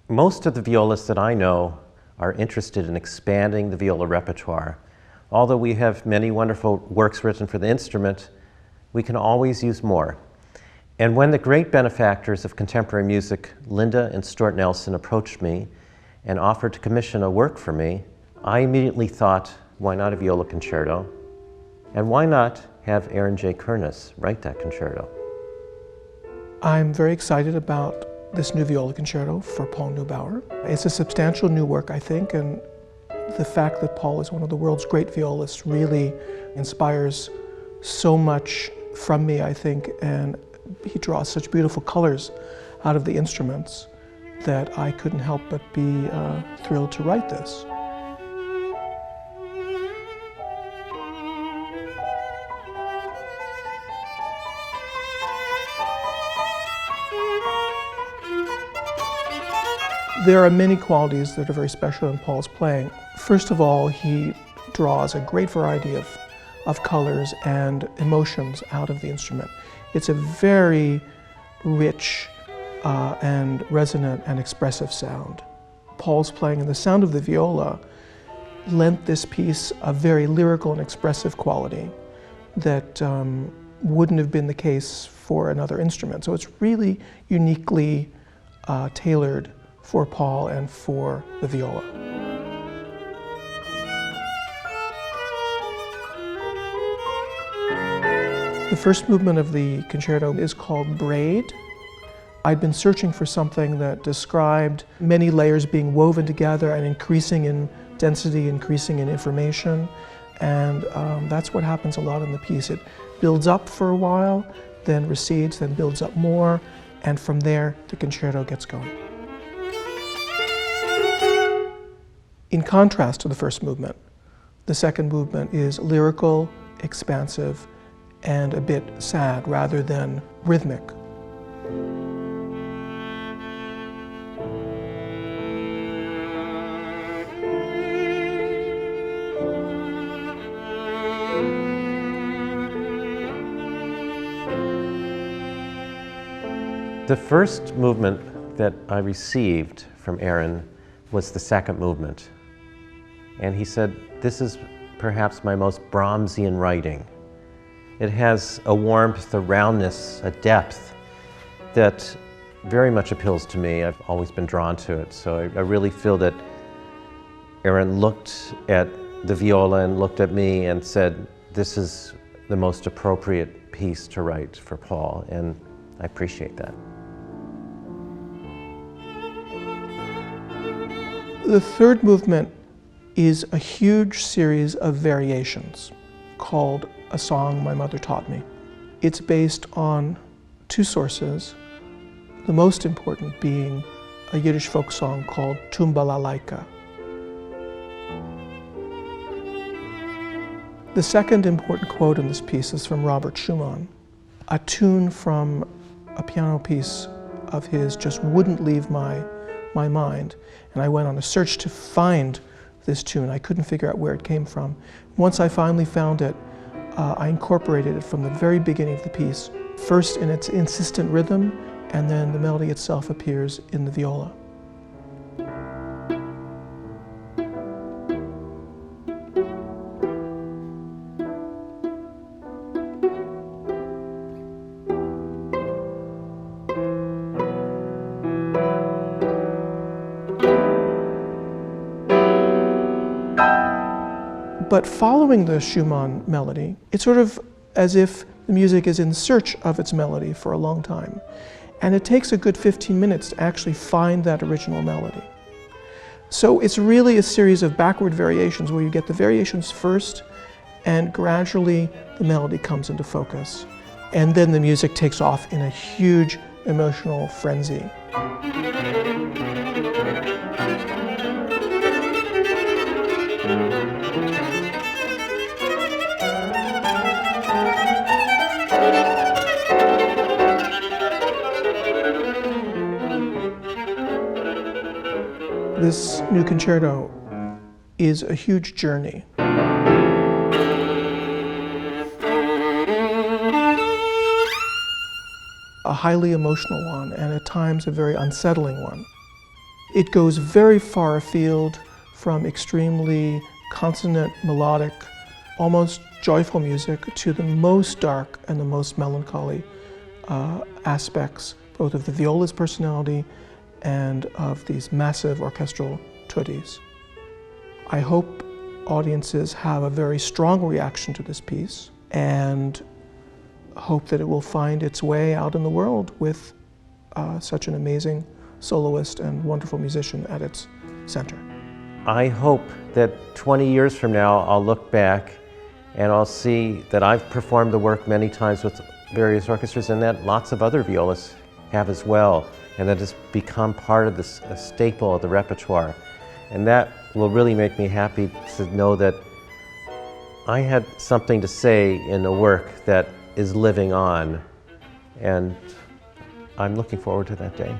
Most of the violists that I know are interested in expanding the viola repertoire. Although we have many wonderful works written for the instrument, we can always use more. And when the great benefactors of contemporary music, Linda and Stuart Nelson, approached me and offered to commission a work for me, I immediately thought, why not a viola concerto? And why not have Aaron Jay Kernis write that concerto? I'm very excited about this new viola concerto for Paul Neubauer. It's a substantial new work, I think, and the fact that Paul is one of the world's great violists really inspires so much from me, I think, and he draws such beautiful colors out of the instruments that I couldn't help but be thrilled to write this. There are many qualities that are very special in Paul's playing. First of all, he draws a great variety of colors and emotions out of the instrument. It's a very rich and resonant and expressive sound. Paul's playing and the sound of the viola lent this piece a very lyrical and expressive quality that wouldn't have been the case for another instrument. So it's really uniquely tailored for Paul and for the viola. The first movement of the concerto is called Braid. I'd been searching for something that described many layers being woven together and increasing in density, increasing in information, and that's what happens a lot in the piece. It builds up for a while, then recedes, then builds up more, and from there the concerto gets going. In contrast to the first movement, the second movement is lyrical, expansive, and a bit sad rather than rhythmic. The first movement that I received from Aaron was the second movement. And he said, this is perhaps my most Brahmsian writing. It has a warmth, a roundness, a depth that very much appeals to me. I've always been drawn to it. So I really feel that Aaron looked at the viola and looked at me and said, this is the most appropriate piece to write for Paul, and I appreciate that. The third movement is a huge series of variations called A Song My Mother Taught Me. It's based on two sources, the most important being a Yiddish folk song called Tumbalalaika. The second important quote in this piece is from Robert Schumann. A tune from a piano piece of his just wouldn't leave my mind, and I went on a search to find this tune. I couldn't figure out where it came from. Once I finally found it, I incorporated it from the very beginning of the piece, first in its insistent rhythm, and then the melody itself appears in the viola. But following the Schumann melody, it's sort of as if the music is in search of its melody for a long time. And it takes a good 15 minutes to actually find that original melody. So it's really a series of backward variations where you get the variations first, and gradually the melody comes into focus. And then the music takes off in a huge emotional frenzy. This new concerto is a huge journey. A highly emotional one, and at times a very unsettling one. It goes very far afield from extremely consonant, melodic, almost joyful music to the most dark and the most melancholy aspects, both of the viola's personality and of these massive orchestral tuttes. I hope audiences have a very strong reaction to this piece and hope that it will find its way out in the world with such an amazing soloist and wonderful musician at its center. I hope that 20 years from now I'll look back and I'll see that I've performed the work many times with various orchestras and that lots of other violists have as well, and that it's become part of this staple of the repertoire. And that will really make me happy to know that I had something to say in a work that is living on, and I'm looking forward to that day.